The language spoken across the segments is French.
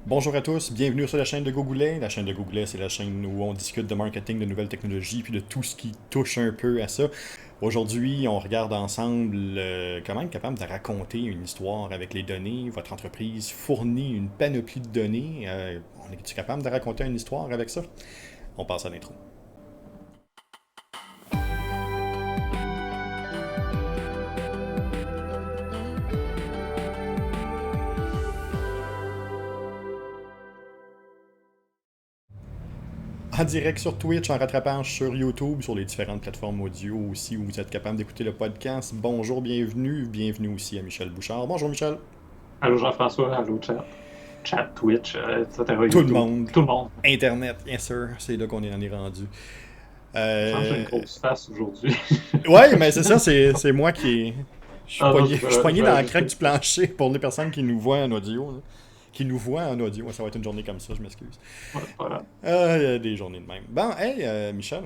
Bonjour à tous, bienvenue sur la chaîne de Gogoulet. La chaîne de Gogoulet, c'est la chaîne où on discute de marketing, de nouvelles technologies, puis de tout ce qui touche un peu à ça. Aujourd'hui, on regarde ensemble comment être capable de raconter une histoire avec les données. Votre entreprise fournit une panoplie de données. On est-tu capable de raconter une histoire avec ça? On passe à l'intro. En direct sur Twitch, en rattrapage sur YouTube, sur les différentes plateformes audio aussi où vous êtes capable d'écouter le podcast. Bonjour, bienvenue. Bienvenue aussi à Michel Bouchard. Bonjour Michel. Allô Jean-François, allô chat Twitch, etc., Tout le YouTube, monde. tout le monde. Internet, yes sir, c'est là qu'on en est rendu. Change une Euh... grosse face aujourd'hui. Ouais, mais c'est ça, c'est moi qui. Ah non, Je suis je pogné vais dans la craque ajuster. du plancher pour les personnes qui nous voient en audio. Là. Qui nous voient en audio. Ouais, ça va être une journée comme ça, je m'excuse. Ouais, voilà. Il y a des journées de même. Bon, hey, Michel,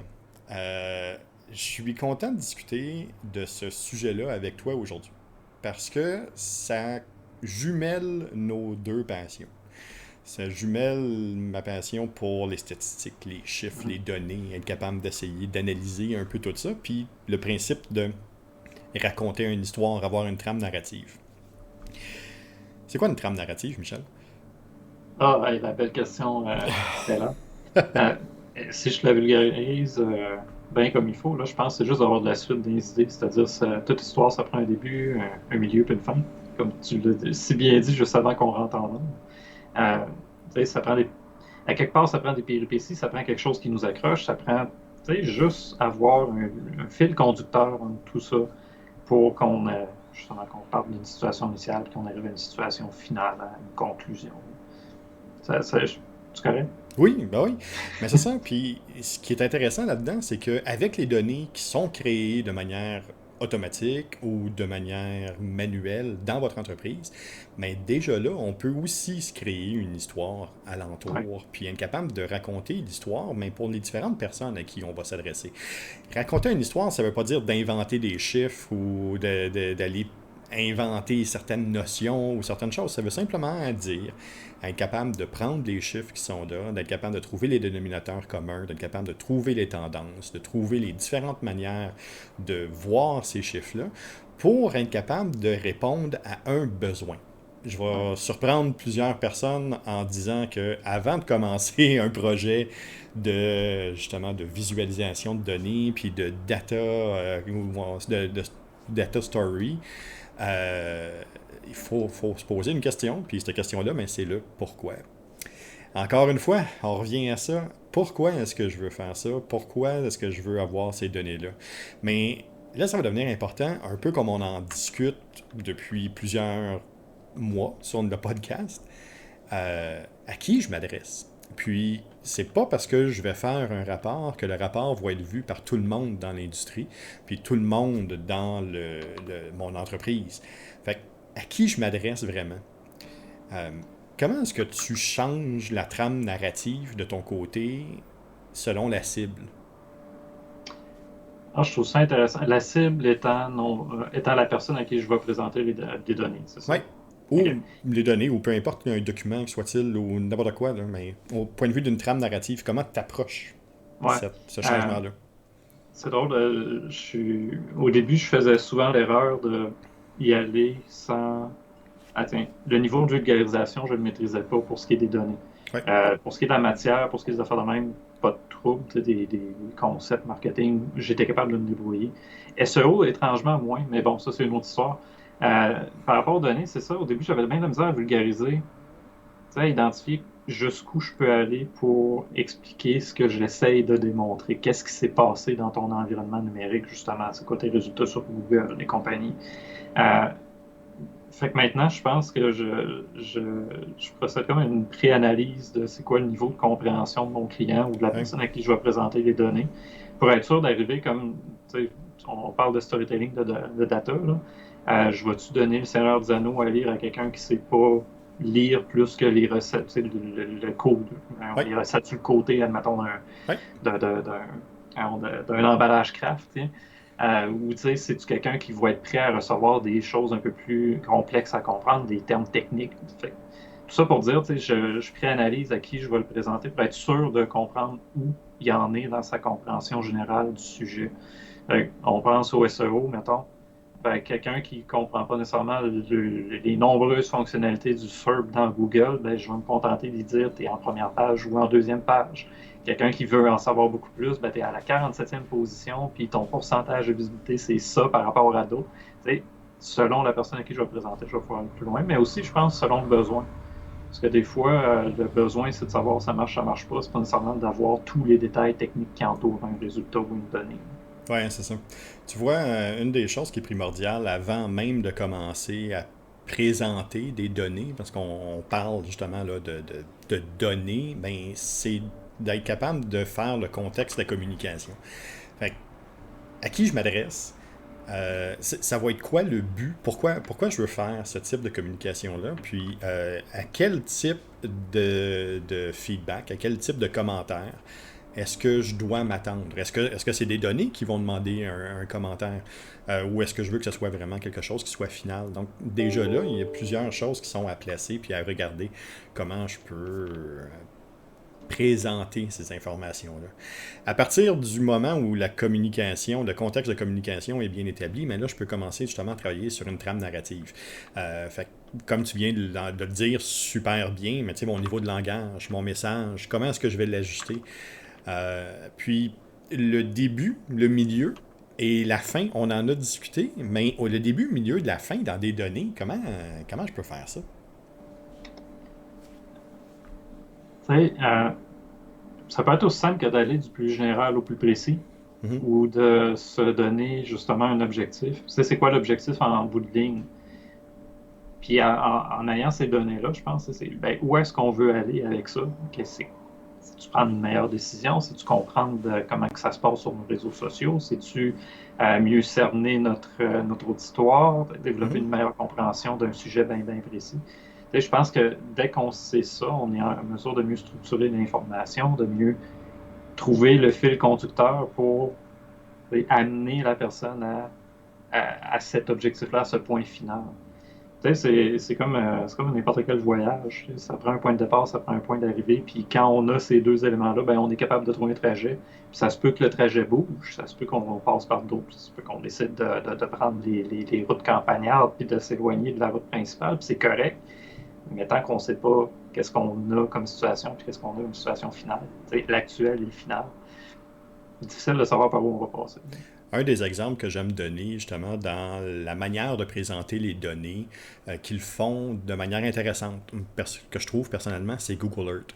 je suis content de discuter de ce sujet-là avec toi aujourd'hui. Parce que ça jumelle nos deux passions. Ça jumelle ma passion pour les statistiques, les chiffres, les données, être capable d'essayer d'analyser un peu tout ça, puis le principe de raconter une histoire, avoir une trame narrative. C'est quoi une trame narrative, Michel? Ah, hey, la belle question, excellent. Euh, Si je la vulgarise bien comme il faut, là, je pense que c'est juste d'avoir de la suite des idées, c'est-à-dire toute histoire, ça prend un début, un milieu puis une fin, comme tu l'as si bien dit juste avant qu'on rentre en ordre. Tu sais, à quelque part, ça prend des péripéties, ça prend quelque chose qui nous accroche, ça prend, tu sais, juste avoir un fil conducteur entre tout ça pour justement, qu'on parte d'une situation initiale, qu'on arrive à une situation finale, à une conclusion. Tu correct? Oui, ben oui. Mais c'est ça. Puis ce qui est intéressant là-dedans, c'est qu'avec les données qui sont créées de manière automatique ou de manière manuelle dans votre entreprise, mais déjà là, on peut aussi se créer une histoire Ouais. alentour, puis être capable de raconter l'histoire, mais pour les différentes personnes à qui on va s'adresser. Raconter une histoire, ça ne veut pas dire d'inventer des chiffres ou d'aller inventer certaines notions ou certaines choses. Ça veut simplement dire être capable de prendre les chiffres qui sont là, d'être capable de trouver les dénominateurs communs, d'être capable de trouver les tendances, de trouver les différentes manières de voir ces chiffres-là pour être capable de répondre à un besoin. Je Ouais. vais surprendre plusieurs personnes en disant que avant de commencer un projet de justement de visualisation de données puis de data de data story, euh, faut se poser une question, puis cette question-là, ben, c'est le pourquoi. Encore une fois, on revient à ça. Pourquoi est-ce que je veux faire ça? Pourquoi est-ce que je veux avoir ces données-là? Mais là, ça va devenir important, un peu comme on en discute depuis plusieurs mois sur le podcast. À qui je m'adresse? Puis, c'est pas parce que je vais faire un rapport que le rapport va être vu par tout le monde dans l'industrie, puis tout le monde dans mon entreprise. Fait que, à qui je m'adresse vraiment? Euh, Comment est-ce que tu changes la trame narrative de ton côté selon la cible? Ah, je trouve ça intéressant. La cible étant, étant la personne à qui je vais présenter les données, c'est ça? Ouais. Ou OK. les données, ou peu importe un document, soit-il, ou n'importe quoi, là, mais au point de vue d'une trame narrative, comment tu approches Ouais. ce Euh, changement-là? C'est drôle, au début, je faisais souvent l'erreur de y aller sans. Ah, tiens, le niveau de vulgarisation, je ne le maîtrisais pas pour ce qui est des données. Ouais. Pour ce qui est de la matière, pour ce qui est des affaires de même, pas de trouble, tu sais, des concepts marketing, j'étais capable de me débrouiller. SEO, étrangement, moins, mais bon, ça, c'est une autre histoire. Par rapport aux données, c'est ça, au début, j'avais bien de la misère à vulgariser, tu sais, identifier jusqu'où je peux aller pour expliquer ce que j'essaye de démontrer. Qu'est-ce qui s'est passé dans ton environnement numérique, justement? C'est quoi tes résultats sur Google, les compagnies? Euh, Fait que maintenant, je pense que je procède comme à une pré-analyse de c'est quoi le niveau de compréhension de mon client ou de la Ouais. personne à qui je vais présenter les données pour être sûr d'arriver comme, tu sais, on parle de storytelling de data, là. Je vais-tu donner le Seigneur des Anneaux à lire à quelqu'un qui ne sait pas lire plus que les recettes, tu sais, le code, Ouais. les recettes sur le côté, admettons, Ouais. d'un emballage craft, tu sais. Ou tu sais, c'est-tu quelqu'un qui va être prêt à recevoir des choses un peu plus complexes à comprendre, des termes techniques. Fait tout ça pour dire, je préanalyse à qui je vais le présenter pour être sûr de comprendre où il en est dans sa compréhension générale du sujet. On pense au SEO, mettons. Quelqu'un qui ne comprend pas nécessairement les nombreuses fonctionnalités du SERP dans Google, je vais me contenter de lui dire tu es en première page ou en deuxième page. Quelqu'un qui veut en savoir beaucoup plus, tu es à la 47e position, puis ton pourcentage de visibilité, c'est ça par rapport à d'autres. Selon la personne à qui je vais présenter, je vais pouvoir aller plus loin, mais aussi, je pense, selon le besoin. Parce que des fois, le besoin, c'est de savoir si ça marche pas. C'est pas nécessairement d'avoir tous les détails techniques qui entourent un résultat ou une donnée. Ouais, c'est ça. Tu vois, une des choses qui est primordiale avant même de commencer à présenter des données, parce qu'on parle justement là, de données, ben, c'est d'être capable de faire le contexte de la communication. Fait que, à qui je m'adresse? Ça va être quoi le but? Pourquoi je veux faire ce type de communication-là? Puis à quel type de feedback, à quel type de commentaire est-ce que je dois m'attendre? Est-ce que c'est des données qui vont demander un commentaire? Ou est-ce que je veux que ce soit vraiment quelque chose qui soit final? Donc déjà là, il y a plusieurs choses qui sont à placer puis à regarder comment je peux présenter ces informations-là. À partir du moment où la communication, le contexte de communication est bien établi, mais là, je peux commencer justement à travailler sur une trame narrative. Fait comme tu viens de le dire super bien, mais tu sais, mon niveau de langage, mon message, comment est-ce que je vais l'ajuster? Puis le début, le milieu et la fin, on en a discuté, mais le début, le milieu, de la fin dans des données, comment je peux faire ça? Ça peut être aussi simple que d'aller du plus général au plus précis Mhm. ou de se donner justement un objectif. Tu sais, c'est quoi l'objectif en bout de ligne? Puis en ayant ces données-là, je pense, c'est où est-ce qu'on veut aller avec ça? Si tu prends une meilleure décision, si tu comprends comment que ça se passe sur nos réseaux sociaux, si tu mieux cerner notre auditoire, développer Mhm. une meilleure compréhension d'un sujet bien précis. Tu sais, je pense que dès qu'on sait ça, on est en mesure de mieux structurer l'information, de mieux trouver le fil conducteur pour amener la personne à cet objectif-là, à ce point final. Tu sais, c'est comme n'importe quel voyage. Ça prend un point de départ, ça prend un point d'arrivée. Puis quand on a ces deux éléments-là, on est capable de trouver un trajet. Puis ça se peut que le trajet bouge, ça se peut qu'on passe par d'autres, ça se peut qu'on décide de prendre les routes campagnardes puis de s'éloigner de la route principale. Puis c'est correct. Mais tant qu'on ne sait pas qu'est-ce qu'on a comme situation puis qu'est-ce qu'on a comme situation finale, l'actuel et le final, c'est difficile de savoir par où on va passer. Un des exemples que j'aime donner justement dans la manière de présenter les données qu'ils font de manière intéressante, que je trouve personnellement, c'est Google Earth.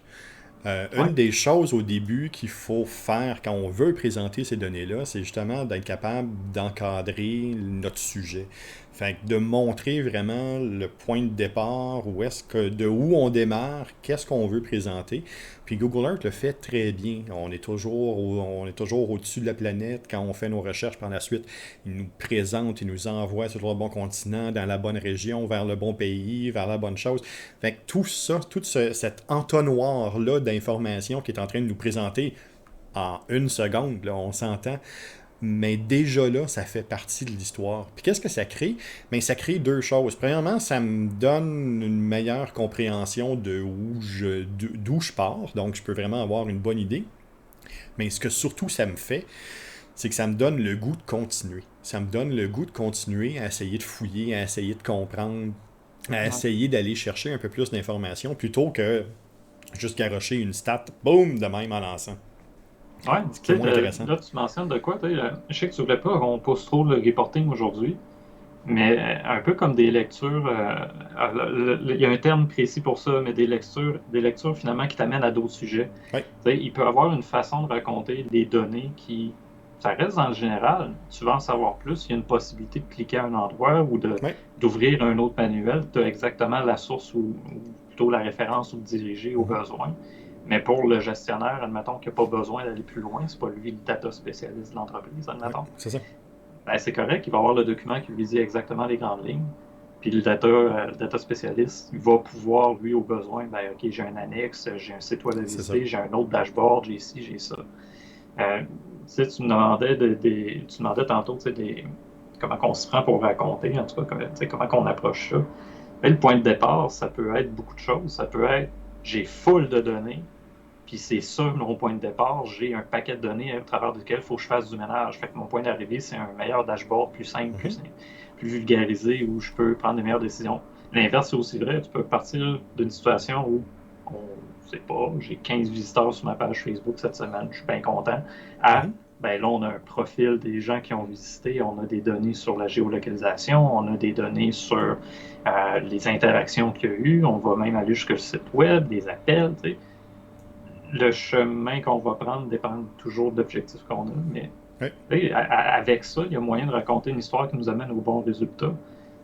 Ouais. Une des choses au début qu'il faut faire quand on veut présenter ces données-là, c'est justement d'être capable d'encadrer notre sujet. Fait que de montrer vraiment le point de départ, de où on démarre, qu'est-ce qu'on veut présenter. Puis Google Earth le fait très bien. On est toujours au-dessus de la planète quand on fait nos recherches par la suite. Il nous présente, il nous envoie sur le bon continent, dans la bonne région, vers le bon pays, vers la bonne chose. Fait que tout ça, cet entonnoir-là d'informations qui est en train de nous présenter en une seconde, là, on s'entend, mais déjà là, ça fait partie de l'histoire. Puis qu'est-ce que ça crée? Bien, ça crée deux choses. Premièrement, ça me donne une meilleure compréhension d'où je pars, donc je peux vraiment avoir une bonne idée. Mais ce que surtout ça me fait, c'est que ça me donne le goût de continuer. Ça me donne le goût de continuer à essayer de fouiller, à essayer de comprendre, à Ouais. essayer d'aller chercher un peu plus d'informations plutôt que juste garocher une stat, boum, de même en lançant. Ouais, Ce qui est tu sais, moins intéressant. là, tu mentionnes de quoi, tu sais, je sais que tu voulais pas qu'on pousse trop le reporting aujourd'hui, mais un peu comme des lectures, il y a un terme précis pour ça, mais des lectures finalement qui t'amènent à d'autres sujets. Oui, Tu sais, il peut avoir une façon de raconter des données ça reste dans le général, tu veux en savoir plus, il y a une possibilité de cliquer à un endroit ou oui, d'ouvrir un autre manuel, tu as exactement la source ou plutôt la référence ou diriger au mhm, besoin. Mais pour le gestionnaire, admettons qu'il n'a pas besoin d'aller plus loin, c'est pas lui le data spécialiste de l'entreprise, oui, admettons. c'est ça. C'est correct, il va avoir le document qui lui dit exactement les grandes lignes. Puis le data spécialiste va pouvoir, lui, au besoin, OK, j'ai un annexe, j'ai un site web à C'est ça. visiter, j'ai un autre dashboard, j'ai ci, j'ai ça. Tu demandais tantôt comment on se prend pour raconter, en tout cas, comment on approche ça. Mais le point de départ, ça peut être beaucoup de choses. Ça peut être, j'ai full de données, puis c'est ça mon point de départ. J'ai un paquet de données au travers duquel il faut que je fasse du ménage. Fait que mon point d'arrivée, c'est un meilleur dashboard plus simple, plus vulgarisé, où je peux prendre des meilleures décisions. L'inverse, c'est aussi vrai. Tu peux partir d'une situation où, on sait pas, j'ai 15 visiteurs sur ma page Facebook cette semaine, je suis bien content, à ben là, on a un profil des gens qui ont visité, on a des données sur la géolocalisation, on a des données sur les interactions qu'il y a eu, on va même aller jusqu'au site web, des appels. T'sais. Le chemin qu'on va prendre dépend toujours de l'objectif qu'on a, mais avec ça, il y a moyen de raconter une histoire qui nous amène au bon résultat.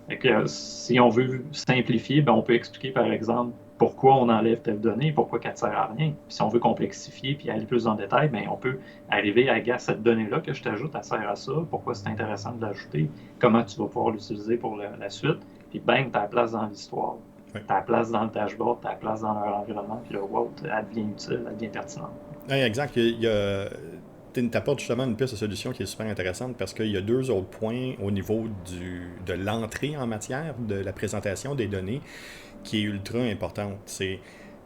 Et que, si on veut simplifier, ben on peut expliquer par exemple pourquoi on enlève telle donnée, pourquoi qu'elle ne sert à rien. Puis si on veut complexifier puis aller plus en détail, ben on peut arriver à cette donnée-là que je t'ajoute, elle sert à ça, pourquoi c'est intéressant de l'ajouter, comment tu vas pouvoir l'utiliser pour la suite, puis bang, tu as la place dans l'histoire. Tu as la place dans le dashboard, tu as la place dans leur environnement, puis là, wow, elle devient utile, elle devient pertinente. Oui, exact. Tu apportes justement une piste de solution qui est super intéressante parce qu'il y a deux autres points au niveau de l'entrée en matière, de la présentation des données, qui est ultra importante. C'est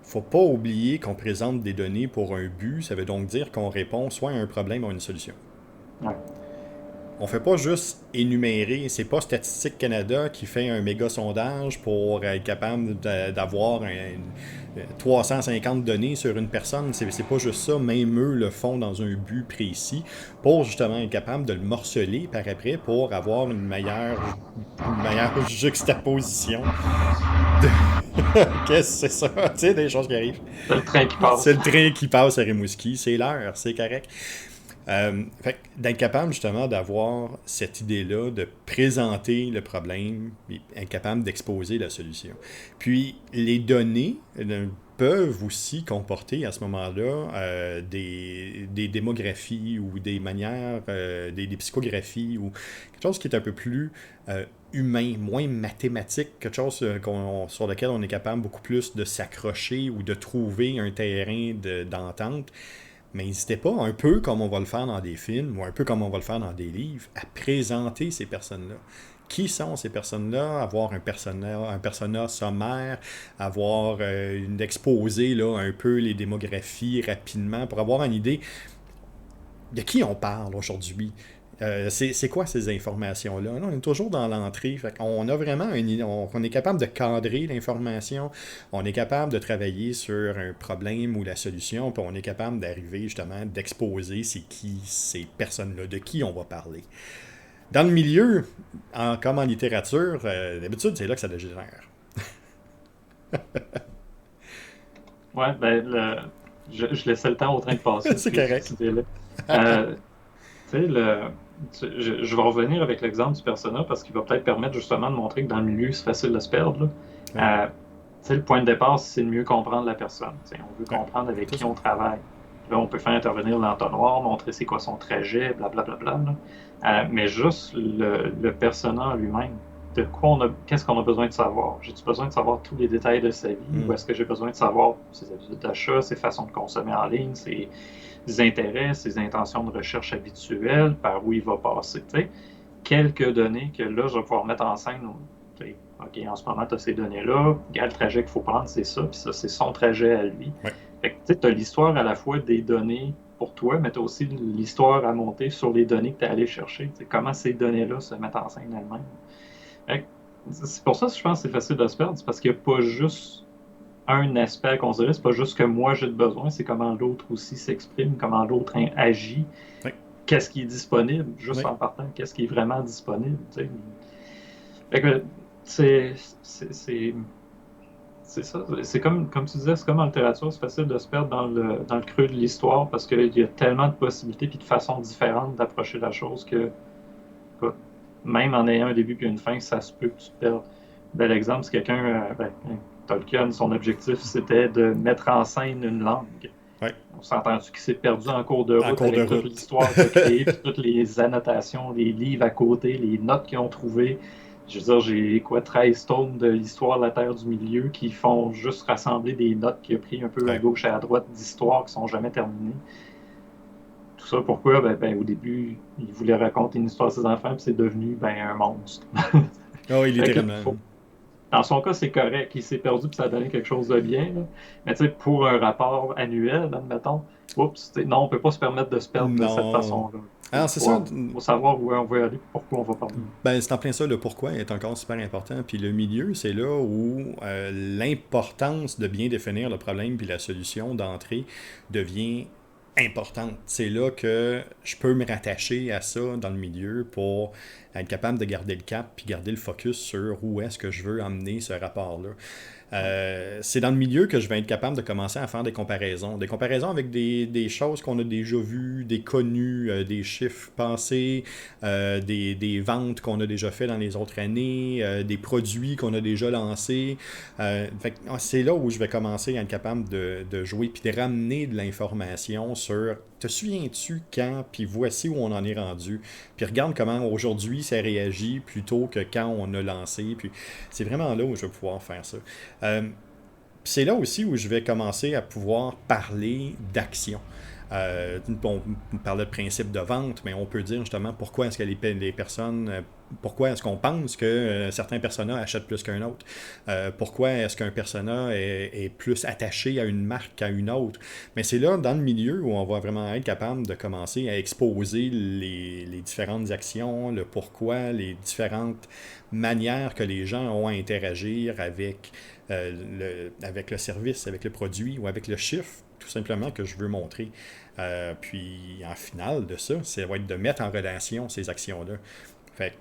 faut pas oublier qu'on présente des données pour un but, ça veut donc dire qu'on répond soit à un problème ou à une solution. Ouais. On fait pas juste énumérer, c'est pas Statistique Canada qui fait un méga sondage pour être capable d'avoir 350 données sur une personne, c'est pas juste ça, même eux le font dans un but précis pour justement être capable de le morceler par après pour avoir une meilleure juxtaposition. Qu'est-ce que c'est ça? Tu sais, des choses qui arrivent. C'est le train qui passe. C'est le train qui passe à Rimouski, c'est l'heure, c'est correct. Fait d'être capable justement d'avoir cette idée-là, de présenter le problème, et être capable d'exposer la solution. Puis les données peuvent aussi comporter à ce moment-là des démographies ou des manières, des psychographies ou quelque chose qui est un peu plus humain, moins mathématique, quelque chose sur lequel on est capable beaucoup plus de s'accrocher ou de trouver un terrain d'entente. Mais n'hésitez pas, un peu comme on va le faire dans des films ou un peu comme on va le faire dans des livres, à présenter ces personnes-là. Qui sont ces personnes-là? Avoir un persona sommaire, avoir une exposé là, un peu les démographies rapidement pour avoir une idée de qui on parle aujourd'hui. C'est quoi ces informations-là? Là, on est toujours dans l'entrée. On a vraiment on est capable de cadrer l'information, on est capable de travailler sur un problème ou la solution, puis on est capable d'arriver justement d'exposer c'est qui ces personnes-là, de qui on va parler. Dans le milieu, comme en littérature, d'habitude, c'est là que ça dégénère. Ouais, ben, je laissais le temps au train de passer. C'est correct. Tu sais, je vais revenir avec l'exemple du persona parce qu'il va peut-être permettre justement de montrer que dans le milieu, c'est facile de se perdre. Là. Le point de départ, c'est de mieux comprendre la personne. T'sais, on veut comprendre avec qui on travaille. Là, on peut faire intervenir l'entonnoir, montrer c'est quoi son trajet, blablabla. Mais juste le persona lui-même, qu'est-ce qu'on a besoin de savoir? J'ai-tu besoin de savoir tous les détails de sa vie ou est-ce que j'ai besoin de savoir ses habitudes d'achat, ses façons de consommer en ligne, ses intérêts, ses intentions de recherche habituelles, par où il va passer? T'sais? Quelques données que là, je vais pouvoir mettre en scène. OK, en ce moment, tu as ces données-là. Regarde, le trajet qu'il faut prendre, c'est ça, puis ça, c'est son trajet à lui. Ouais. Fait que tu as l'histoire à la fois des données pour toi, mais tu as aussi l'histoire à monter sur les données que tu es allé chercher. T'sais, comment ces données-là se mettent en scène elles-mêmes. C'est pour ça que je pense que c'est facile de se perdre, c'est parce qu'il n'y a pas juste un aspect à considérer, c'est pas juste que moi j'ai besoin, c'est comment l'autre aussi s'exprime, comment l'autre agit. Ouais. Qu'est-ce qui est disponible, juste en partant, qu'est-ce qui est vraiment disponible. Fait que c'est ça. C'est comme tu disais, c'est comme en littérature, c'est facile de se perdre dans le creux de l'histoire parce qu'il y a tellement de possibilités et de façons différentes d'approcher la chose que même en ayant un début et une fin, ça se peut que tu te perdes. Bel exemple, c'est quelqu'un, Tolkien, son objectif, c'était de mettre en scène une langue. Ouais. On s'entend-tu qu'il s'est perdu en cours de route avec toute l'histoire qu'il a créée, puis toutes les annotations, les livres à côté, les notes qu'ils ont trouvées. Je veux dire, j'ai 13 tomes de l'histoire de la Terre du Milieu qui font juste rassembler des notes qu'il a pris un peu à gauche et à droite d'histoires qui sont jamais terminées. Tout ça, pourquoi? Au début, il voulait raconter une histoire à ses enfants, puis c'est devenu un monstre. Oui, littéralement. Dans son cas, c'est correct. Il s'est perdu puis ça a donné quelque chose de bien. Là. Mais tu sais, pour un rapport annuel, admettons, oups, non, on peut pas se permettre de se perdre de cette Non. façon-là. Il Alors, c'est ça. faut savoir où on veut aller, pourquoi on va parler. Ben, c'est en plein ça, le pourquoi est encore super important. Puis le milieu, c'est là où l'importance de bien définir le problème puis la solution d'entrée devient importante. C'est là que je peux me rattacher à ça dans le milieu pour être capable de garder le cap puis garder le focus sur où est-ce que je veux emmener ce rapport-là. C'est dans le milieu que je vais être capable de commencer à faire des comparaisons. Des comparaisons avec des choses qu'on a déjà vues, des connus, des chiffres passés, des ventes qu'on a déjà fait dans les autres années, des produits qu'on a déjà lancés. C'est là où je vais commencer à être capable de jouer puis de ramener de l'information sur te souviens-tu quand, puis voici où on en est rendu. Puis regarde comment aujourd'hui ça réagit plutôt que quand on a lancé. Puis c'est vraiment là où je vais pouvoir faire ça. Euh, c'est là aussi où je vais commencer à pouvoir parler d'action. On parlait de principe de vente, mais on peut dire justement pourquoi est-ce que les personnes, pourquoi est-ce qu'on pense que certains personas achètent plus qu'un autre? Pourquoi est-ce qu'un persona est plus attaché à une marque qu'à une autre? Mais c'est là, dans le milieu, où on va vraiment être capable de commencer à exposer les différentes actions, le pourquoi, les différentes manières que les gens ont à interagir avec le service, avec le produit ou avec le chiffre, tout simplement, que je veux montrer. Puis, en finale de ça, ça va être de mettre en relation ces actions-là. Fait que,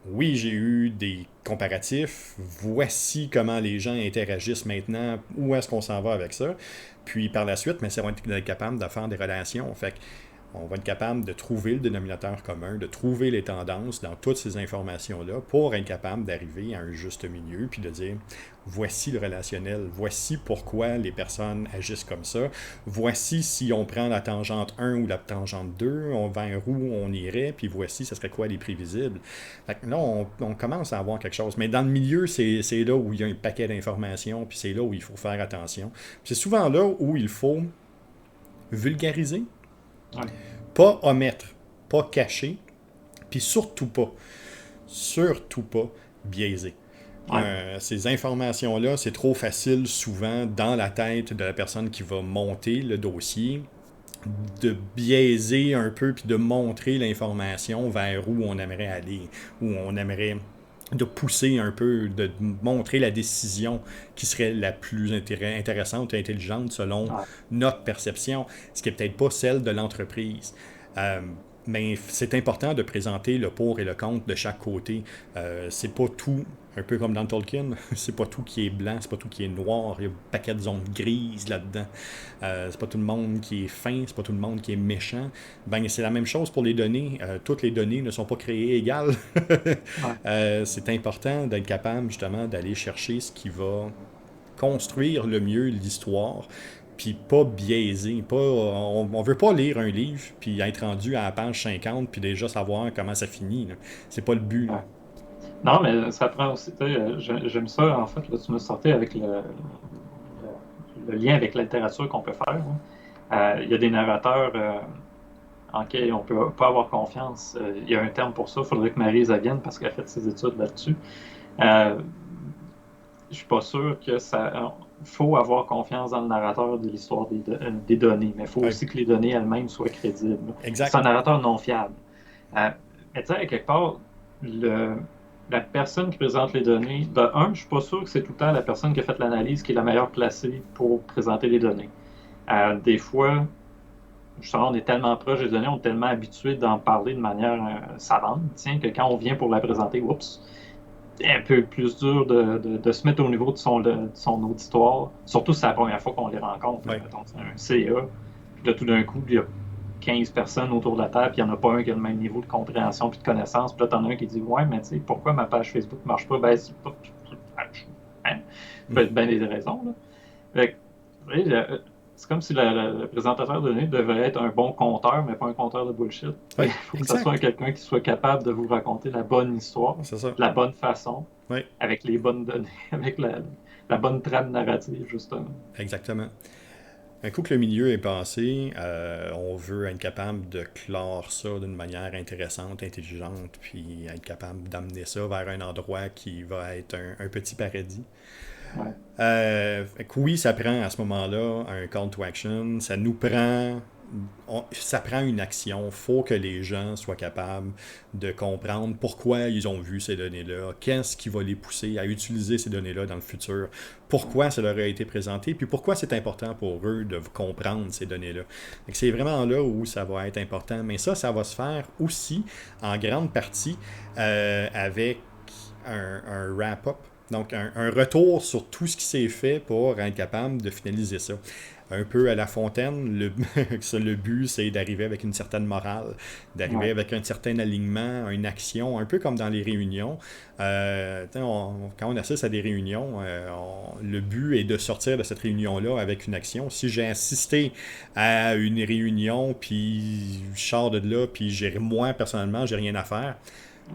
oui, j'ai eu des comparatifs. Voici comment les gens interagissent maintenant. Où est-ce qu'on s'en va avec ça? Puis, par la suite, mais ça va être capable de faire des relations. Fait que, on va être capable de trouver le dénominateur commun, de trouver les tendances dans toutes ces informations-là pour être capable d'arriver à un juste milieu, puis de dire, voici le relationnel, voici pourquoi les personnes agissent comme ça, voici si on prend la tangente 1 ou la tangente 2, vers où on irait, puis voici, ce serait quoi les prévisibles. Fait que là, on commence à avoir quelque chose. Mais dans le milieu, c'est là où il y a un paquet d'informations, puis c'est là où il faut faire attention. Puis c'est souvent là où il faut vulgariser, Ouais. pas omettre, pas cacher, puis surtout pas biaiser. Ouais. Ces informations-là, c'est trop facile souvent dans la tête de la personne qui va monter le dossier de biaiser un peu puis de montrer l'information vers où on aimerait aller, où on aimerait de pousser un peu, de montrer la décision qui serait la plus intéressante et intelligente selon Ouais. notre perception, ce qui n'est peut-être pas celle de l'entreprise. Mais c'est important de présenter le pour et le contre de chaque côté. C'est pas tout, un peu comme dans Tolkien, c'est pas tout qui est blanc, c'est pas tout qui est noir, il y a un paquet de zones grises là-dedans. C'est pas tout le monde qui est fin, c'est pas tout le monde qui est méchant. Ben, c'est la même chose pour les données. Toutes les données ne sont pas créées égales. Ouais. C'est important d'être capable justement d'aller chercher ce qui va construire le mieux l'histoire, puis pas biaiser. On veut pas lire un livre, puis être rendu à la page 50, puis déjà savoir comment ça finit. Là. C'est pas le but. Là. Ouais. Non, mais ça prend aussi, tu sais, j'aime ça, en fait, là, tu me sortais avec le lien avec la littérature qu'on peut faire. Hein. Il y a des narrateurs en qui on peut pas avoir confiance. Il y a un terme pour ça, il faudrait que Marie vienne parce qu'elle a fait ses études là-dessus. Euh, je suis pas sûr que ça. Faut avoir confiance dans le narrateur de l'histoire des données, mais il faut Ouais. aussi que les données elles-mêmes soient crédibles. Exact. C'est un narrateur non fiable. Mais tu sais, quelque part, la personne qui présente les données, de un, je suis pas sûr que c'est tout le temps la personne qui a fait l'analyse qui est la meilleure placée pour présenter les données. Des fois, justement, on est tellement proche des données, on est tellement habitué d'en parler de manière savante, tiens, que quand on vient pour la présenter, oups, c'est un peu plus dur de se mettre au niveau de son auditoire, surtout si c'est la première fois qu'on les rencontre. Ouais. Mettons, c'est un CA, puis là, tout d'un coup, il y a 15 personnes autour de la table, puis il n'y en a pas un qui a le même niveau de compréhension puis de connaissance. Puis là, t'en as un qui dit, ouais, mais tu sais, pourquoi ma page Facebook ne marche pas? Ben, c'est pas. Hein? Ça peut être bien des raisons. Là. Fait que, c'est comme si le présentateur de données devrait être un bon conteur, mais pas un conteur de bullshit. Ouais, Il faut que exact. ce soit quelqu'un qui soit capable de vous raconter la bonne histoire, C'est ça. de la bonne façon, Ouais, avec les bonnes données, avec la bonne trame narrative, justement. exactement. Un coup que le milieu est passé, on veut être capable de clore ça d'une manière intéressante, intelligente, puis être capable d'amener ça vers un endroit qui va être un petit paradis. Ouais. Fait que oui, ça prend à ce moment-là un call to action. Ça nous prend. Ça prend une action. Il faut que les gens soient capables de comprendre pourquoi ils ont vu ces données-là, qu'est-ce qui va les pousser à utiliser ces données-là dans le futur, pourquoi ça leur a été présenté, puis pourquoi c'est important pour eux de comprendre ces données-là. Fait que c'est vraiment là où ça va être important. Mais ça va se faire aussi en grande partie avec un wrap-up. Donc, un retour sur tout ce qui s'est fait pour être capable de finaliser ça. Un peu à la fontaine, le but, c'est d'arriver avec une certaine morale, d'arriver Ouais. avec un certain alignement, une action, un peu comme dans les réunions. Quand on assiste à des réunions, le but est de sortir de cette réunion-là avec une action. Si j'ai assisté à une réunion, puis je sors de là, puis moi, personnellement, j'ai rien à faire,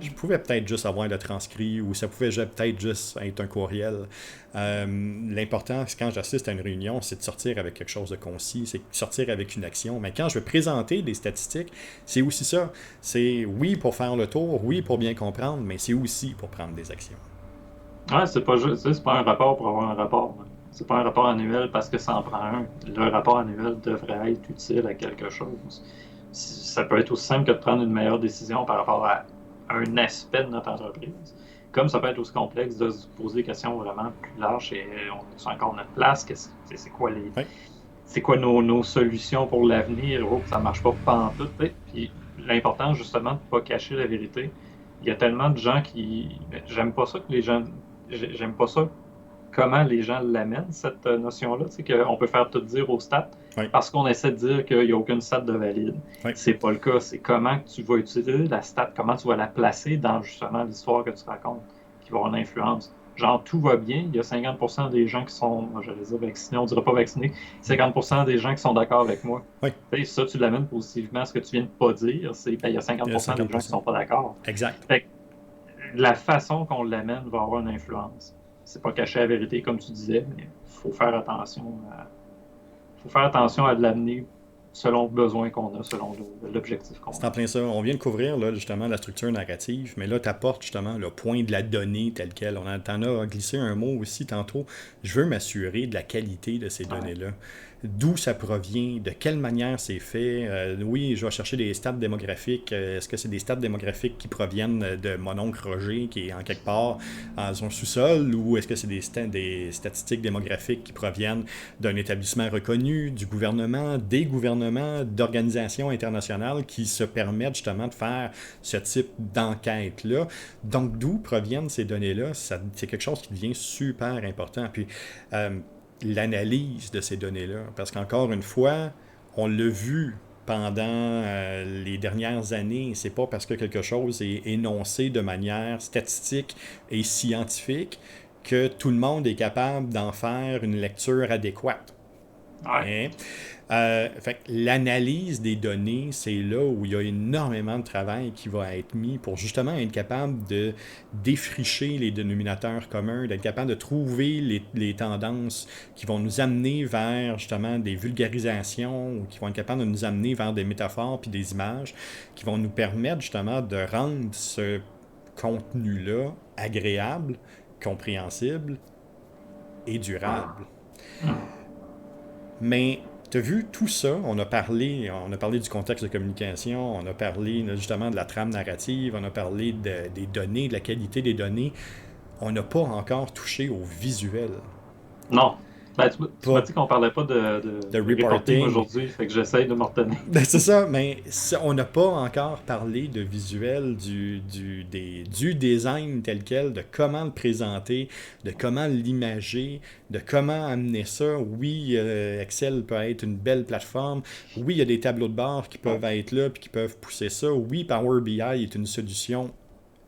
je pouvais peut-être juste avoir le transcrit ou ça pouvait peut-être juste être un courriel. L'important, quand j'assiste à une réunion, c'est de sortir avec quelque chose de concis, c'est de sortir avec une action. Mais quand je veux présenter des statistiques, c'est aussi ça. C'est oui pour faire le tour, oui pour bien comprendre, mais c'est aussi pour prendre des actions. Ouais, c'est pas juste, c'est pas un rapport pour avoir un rapport. C'est pas un rapport annuel parce que ça en prend un. Le rapport annuel devrait être utile à quelque chose. Ça peut être aussi simple que de prendre une meilleure décision par rapport à un aspect de notre entreprise. Comme ça peut être aussi complexe de se poser des questions vraiment plus larges et on a encore notre place. C'est quoi Oui, c'est quoi nos solutions pour l'avenir? Oh, ça marche pas pantoute. Puis l'important justement de ne pas cacher la vérité. Il y a tellement de gens qui. J'aime pas ça que les gens. J'aime pas ça comment les gens l'amènent, cette notion-là, tu sais, qu'on peut faire tout dire au stats oui, parce qu'on essaie de dire qu'il n'y a aucune stat de valide. oui. C'est pas le cas. C'est comment tu vas utiliser la stat, comment tu vas la placer dans justement l'histoire que tu racontes, qui va avoir une influence. Genre, tout va bien, il y a 50% des gens qui sont, j'allais dire vaccinés, on ne dirait pas vaccinés, 50% des gens qui sont d'accord avec moi. Oui, Tu sais, ça, tu l'amènes positivement. Ce que tu viens de pas dire, c'est qu'il y a il y a 50% des gens qui 50%. sont pas d'accord. Exact. Fait que la façon qu'on l'amène va avoir une influence. C'est pas cacher la vérité, comme tu disais, mais il faut faire attention à de l'amener selon le besoin qu'on a, selon l'objectif qu'on C'est a. en plein ça. On vient de couvrir là, justement la structure narrative, mais là, tu apportes justement le point de la donnée telle quelle. T'en as glissé un mot aussi tantôt. Je veux m'assurer de la qualité de ces Ouais. données-là. D'où ça provient, de quelle manière c'est fait. Oui, je vais chercher des stats démographiques. Est-ce que c'est des stats démographiques qui proviennent de mon oncle Roger, qui est en quelque part dans son sous-sol, ou est-ce que c'est des statistiques démographiques qui proviennent d'un établissement reconnu, du gouvernement, des gouvernements, d'organisations internationales qui se permettent justement de faire ce type d'enquête-là. Donc, d'où proviennent ces données-là? C'est quelque chose qui devient super important. Puis, l'analyse de ces données-là. Parce qu'encore une fois, on l'a vu pendant les dernières années, c'est pas parce que quelque chose est énoncé de manière statistique et scientifique que tout le monde est capable d'en faire une lecture adéquate. Ouais. Hein? Fait que l'analyse des données, c'est là où il y a énormément de travail qui va être mis pour justement être capable de défricher les dénominateurs communs, d'être capable de trouver les tendances qui vont nous amener vers justement des vulgarisations ou qui vont être capables de nous amener vers des métaphores puis des images qui vont nous permettre justement de rendre ce contenu-là agréable, compréhensible et durable. Mais tu as vu tout ça, on a parlé du contexte de communication, on a parlé justement de la trame narrative, on a parlé des données, de la qualité des données. On n'a pas encore touché au visuel. Non. Ben, tu m'as Pas dit qu'on parlait pas de de reporting reporting. aujourd'hui, fait que j'essaye de me retenir. Ben, c'est ça, mais on n'a pas encore parlé de visuel, du design tel quel, de comment le présenter, de comment l'imager, de comment amener ça. Oui, Excel peut être une belle plateforme. Oui, il y a des tableaux de bord qui peuvent être là puis qui peuvent pousser ça. Oui, Power BI est une solution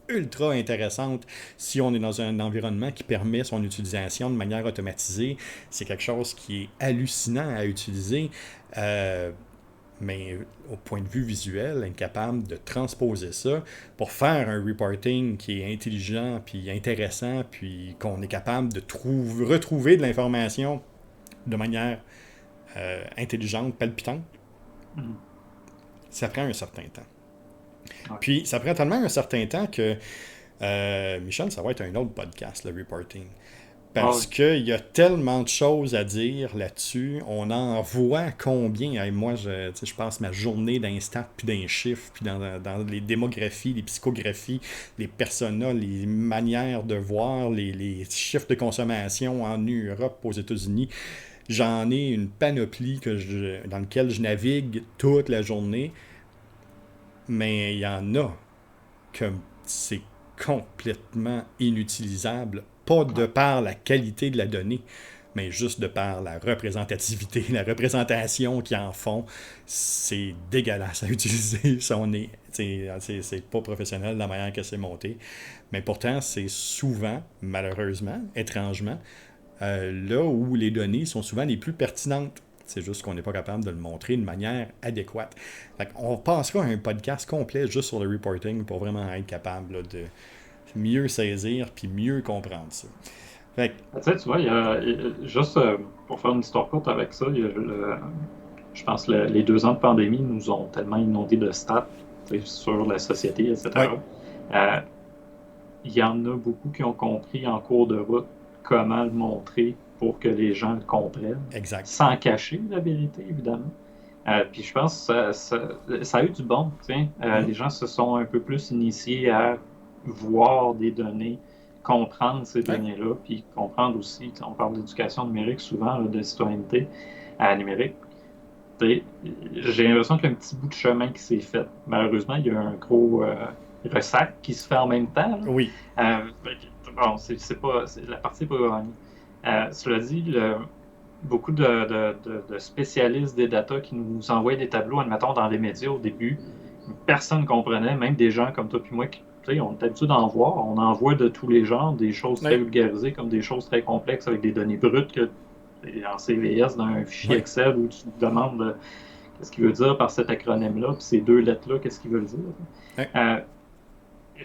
ultra intéressante si on est dans un environnement qui permet son utilisation de manière automatisée. C'est quelque chose qui est hallucinant à utiliser. Mais au point de vue visuel, être capable de transposer ça pour faire un reporting qui est intelligent, puis intéressant, puis qu'on est capable de retrouver de l'information de manière intelligente, palpitante, Mhm. ça prend un certain temps. Ouais. Puis, ça prend tellement un certain temps que, Michel, ça va être un autre podcast, le reporting. Ah Parce oui. qu'il y a tellement de choses à dire là-dessus. On en voit combien. Hey, moi, je passe ma journée dans les stats, puis dans les chiffres, puis dans les démographies, les psychographies, les personas, les manières de voir, les chiffres de consommation en Europe, aux États-Unis. J'en ai une panoplie dans laquelle je navigue toute la journée. Mais il y en a que c'est complètement inutilisable, pas de Ouais. par la qualité de la donnée, mais juste de par la représentativité, la représentation qu'ils en font. C'est dégueulasse à utiliser. C'est pas professionnel de la manière que c'est monté. Mais pourtant, c'est souvent, malheureusement, étrangement, là où les données sont souvent les plus pertinentes. C'est juste qu'on n'est pas capable de le montrer de manière adéquate. On passera un podcast complet juste sur le reporting pour vraiment être capable là, de mieux saisir puis mieux comprendre ça. Fait Tu sais, tu vois, juste pour faire une histoire courte avec ça, je pense que les 2 ans de pandémie nous ont tellement inondés de stats, tu sais, sur la société, ouais, etc. Euh, Il y en a beaucoup qui ont compris en cours de route comment le montrer pour que les gens le comprennent, exact. sans cacher la vérité, évidemment. Puis je pense que ça a eu du bon. Tiens. Mhm. Les gens se sont un peu plus initiés à voir des données, comprendre ces Ouais, données-là, puis comprendre aussi, on parle d'éducation numérique souvent, là, de citoyenneté numérique. Tu sais, j'ai l'impression qu'il y a un petit bout de chemin qui s'est fait. Malheureusement, il y a un gros ressac qui se fait en même temps. oui, Bon, la partie n'est pas gagnée. Cela dit, beaucoup de spécialistes des data qui nous envoient des tableaux, admettons, dans les médias au début, personne ne comprenait, même des gens comme toi et moi qui, tu sais, on est habitué d'en voir. On en voit de tous les genres, des choses très ouais, vulgarisées comme des choses très complexes avec des données brutes en CVS dans un fichier ouais, Excel où tu te demandes qu'est-ce qu'il veut dire par cet acronyme-là, puis ces 2 lettres-là, qu'est-ce qu'ils veulent dire. ouais. Euh,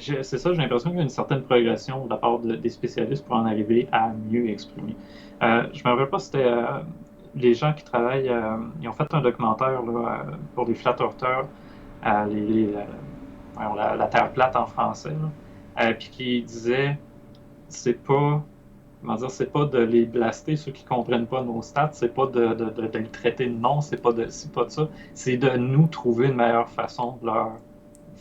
c'est ça, j'ai l'impression qu'il y a une certaine progression de la part des spécialistes pour en arriver à mieux exprimer. Je ne me rappelle pas si c'était les gens qui travaillent, ils ont fait un documentaire là, pour les Flat Earthers, la Terre plate en français, puis qui disait, c'est pas, comment dire, c'est pas de les blaster, ceux qui comprennent pas nos stats, c'est pas de les traiter de non, c'est pas de ça, c'est de nous trouver une meilleure façon de leur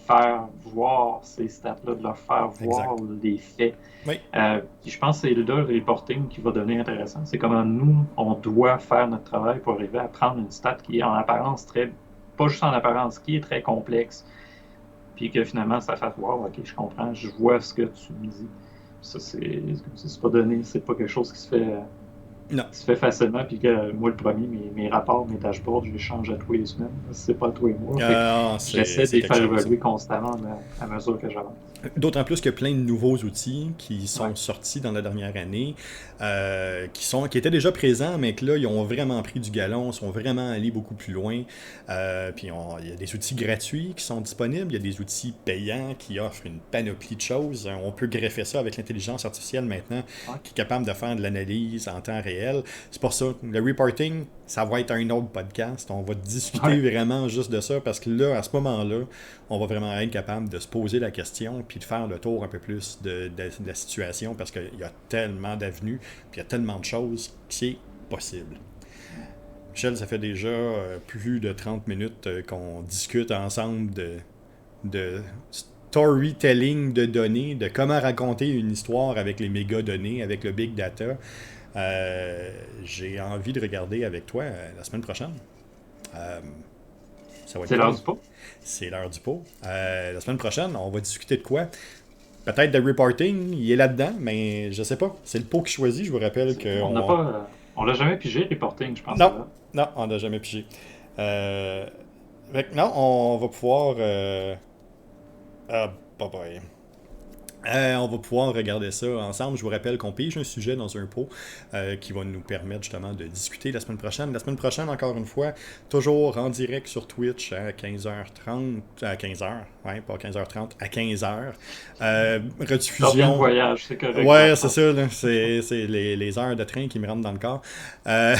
faire voir ces stats-là, de leur faire voir Exact. les faits. Oui, Puis je pense que c'est là le reporting qui va devenir intéressant. C'est comment nous, on doit faire notre travail pour arriver à prendre une stat qui est en apparence pas juste en apparence, qui est très complexe, puis que finalement, ça fait voir, OK, je comprends, je vois ce que tu me dis. Ça, c'est pas donné, c'est pas quelque chose non. qui se fait facilement, puis que moi, le premier, mes rapports, mes dashboards, je les change à tous les semaines. C'est pas à tous les mois. Fait que j'essaie de C'est les quelque faire chose, ça. évoluer constamment à mesure que j'avance. D'autant plus qu'il y a plein de nouveaux outils qui Ouais. sont sortis dans la dernière année, qui étaient déjà présents, mais que là, ils ont vraiment pris du galon, sont vraiment allés beaucoup plus loin. Puis il y a des outils gratuits qui sont disponibles, il y a des outils payants qui offrent une panoplie de choses. On peut greffer ça avec l'intelligence artificielle maintenant, Ouais. qui est capable de faire de l'analyse en temps réel. C'est pour ça, le reporting, ça va être un autre podcast. On va discuter Ouais. vraiment juste de ça, parce que là, à ce moment-là, on va vraiment être capable de se poser la question puis de faire le tour un peu plus de la situation, parce qu'il y a tellement d'avenues puis il y a tellement de choses qui est possible. Michel, ça fait déjà plus de 30 minutes qu'on discute ensemble de storytelling de données, de comment raconter une histoire avec les méga données, avec le big data. J'ai envie de regarder avec toi la semaine prochaine. Euh, Ça va être C'est l'heure cool. du pot. C'est l'heure du pot. La semaine prochaine, on va discuter de quoi? Peut-être de reporting, il est là-dedans, mais je sais pas. C'est le pot qui choisit. Je vous rappelle On qu'on n'a va... pas. On l'a jamais pigé, reporting, je pense. Non, non, on n'a jamais pigé. Fait que non, on va pouvoir... Ah, bye bye. On va pouvoir regarder ça ensemble. Je vous rappelle qu'on pige un sujet dans un pot qui va nous permettre justement de discuter la semaine prochaine. La semaine prochaine, encore une fois, toujours en direct sur Twitch à 15h30. À 15h, ouais, pas 15h30, à 15h. Je reviens de Rediffusion. voyage, c'est correct. Ouais, c'est ça, là. C'est les heures de train qui me rentrent dans le corps. Euh,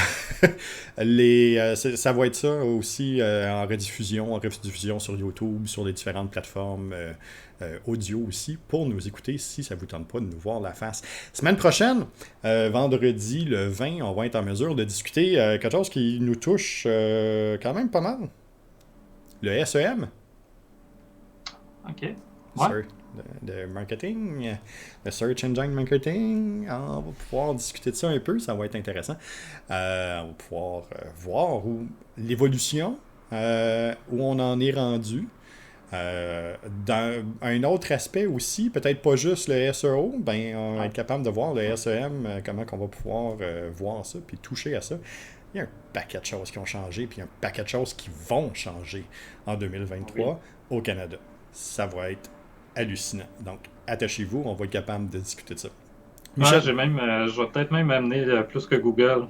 Ça va être ça aussi en rediffusion sur YouTube, sur les différentes plateformes audio aussi, pour nous écouter si ça ne vous tente pas de nous voir la face. Semaine prochaine, vendredi le 20, on va être en mesure de discuter quelque chose qui nous touche quand même pas mal. Le SEM. OK. Ouais. De marketing, le Search Engine Marketing. On va pouvoir discuter de ça un peu, ça va être intéressant. On va pouvoir voir l'évolution, où on en est rendu. Dans un autre aspect aussi, peut-être pas juste le SEO, on va être capable de voir le SEM, comment on va pouvoir voir ça, puis toucher à ça. Il y a un paquet de choses qui ont changé, puis un paquet de choses qui vont changer en 2023 au Canada. Ça va être hallucinant. Donc, attachez-vous, on va être capable de discuter de ça. Michel? Je vais peut-être même amener plus que Google.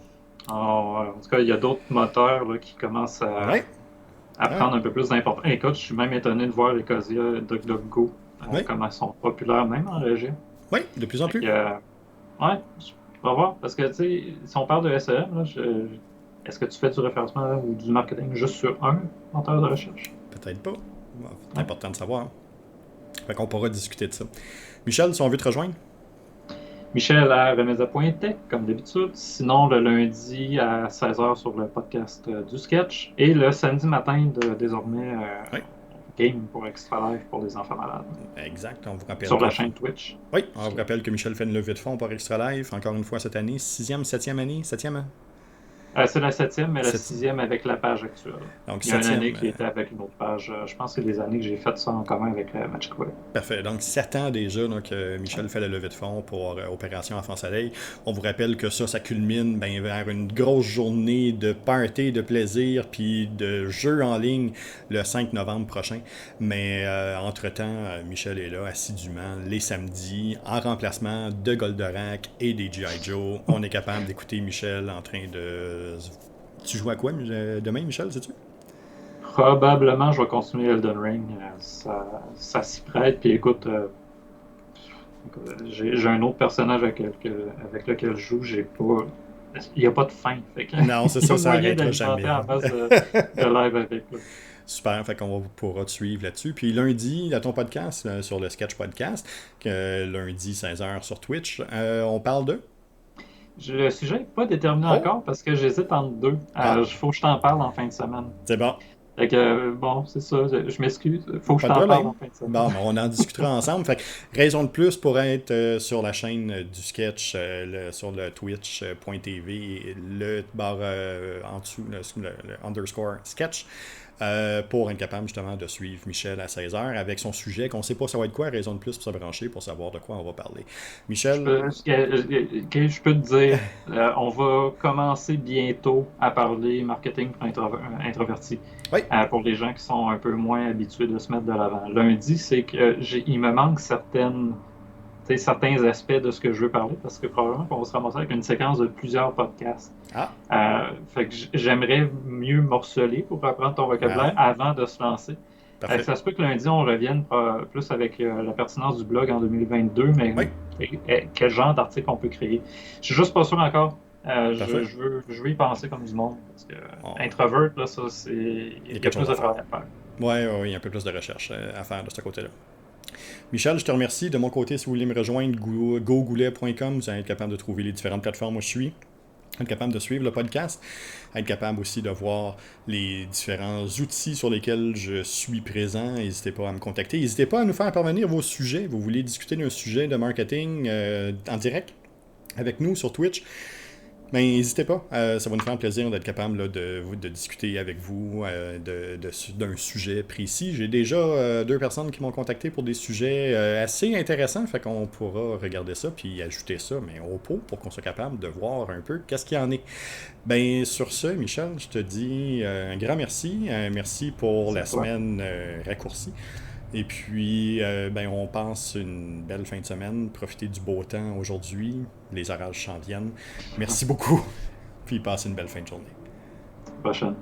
En tout cas, il y a d'autres moteurs là, qui commencent à prendre un peu plus d'importance. Écoute, je suis même étonné de voir Ecosia et DuckDuckGo, comment ils sont populaires, même en région. Oui, de plus en plus. On va voir. Parce que, tu sais, si on parle de SEM, là, est-ce que tu fais du référencement ou du marketing juste sur un moteur de recherche? Peut-être pas. C'est important de savoir. Fait qu'on pourra discuter de ça. Michel, si on veut te rejoindre? Michel à remeza.tech, comme d'habitude. Sinon, le lundi à 16h sur le podcast du Sketch. Et le samedi matin, désormais, Game pour Extra Life pour les enfants malades. Exact. On vous rappelle sur la chaîne Twitch. Oui, on vous rappelle que Michel fait une levée de fonds pour Extra Life. Encore une fois cette année. 6e, 7e année? 7e? C'est la 7e, mais la 6e avec la page actuelle. Donc, il y a une année qui était avec une autre page. Je pense que c'est des années que j'ai fait ça en commun avec Magic Web. Parfait. Donc, 7 ans déjà que Michel fait la levée de fonds pour Opération Enfant Soleil. On vous rappelle que ça culmine vers une grosse journée de party, de plaisir, puis de jeux en ligne le 5 novembre prochain. Mais entre-temps, Michel est là assidûment les samedis en remplacement de Goldorak et des G.I. Joe. On est capable d'écouter Michel en train de... Tu joues à quoi demain, Michel, sais-tu? Probablement, je vais continuer Elden Ring. Ça s'y prête. Puis écoute, j'ai un autre personnage avec lequel je joue. Il n'y a pas de fin. Non, c'est ça, ça arrêtera jamais. En base de live avec. Là. Super, fait qu'on pourra te suivre là-dessus. Puis lundi, à ton podcast, sur le Sketch Podcast, lundi 16h sur Twitch, on parle de... Le sujet n'est pas déterminé encore parce que j'hésite entre deux. Il faut que je t'en parle en fin de semaine. C'est bon. Fait que, bon, c'est ça. Je m'excuse. Il faut que je t'en parle en fin de semaine. Bon, on en discutera ensemble. Fait que, raison de plus pour être sur la chaîne du Sketch, sur le twitch.tv, le barre en dessous, le underscore Sketch. Pour être capable justement de suivre Michel à 16h avec son sujet, qu'on ne sait pas ça va être quoi, raison de plus pour se brancher, pour savoir de quoi on va parler. Michel? Je peux te dire, on va commencer bientôt à parler marketing pour introvertis. Oui. Pour les gens qui sont un peu moins habitués de se mettre de l'avant. Lundi, c'est que il me manque certains aspects de ce que je veux parler, parce que probablement qu'on va se ramasser avec une séquence de plusieurs podcasts. Fait que j'aimerais mieux morceler pour apprendre ton vocabulaire avant de se lancer. Ça se peut que lundi, on revienne plus avec la pertinence du blog en 2022, mais quel genre d'article on peut créer. Je suis juste pas sûr encore. Je veux y penser comme du monde, parce que introvert, là, ça, il y a plus de travail à faire. Oui, il y a un peu plus de recherche à faire de ce côté-là. Michel, je te remercie. De mon côté, si vous voulez me rejoindre, gogoulet.com, vous allez être capable de trouver les différentes plateformes où je suis, être capable de suivre le podcast, être capable aussi de voir les différents outils sur lesquels je suis présent. N'hésitez pas à me contacter. N'hésitez pas à nous faire parvenir vos sujets. Vous voulez discuter d'un sujet de marketing en direct avec nous sur Twitch? N'hésitez pas, ça va nous faire plaisir d'être capable là, de discuter avec vous d'un sujet précis. J'ai déjà 2 personnes qui m'ont contacté pour des sujets assez intéressants, fait qu'on pourra regarder ça puis ajouter ça, mais au pot pour qu'on soit capable de voir un peu qu'est-ce qu'il y en est. Sur ce, Michel, je te dis un grand merci. Merci pour la semaine raccourcie. Et puis, on passe une belle fin de semaine. Profitez du beau temps aujourd'hui. Les orages s'en viennent. Merci beaucoup. Puis, passez une belle fin de journée. Prochaine.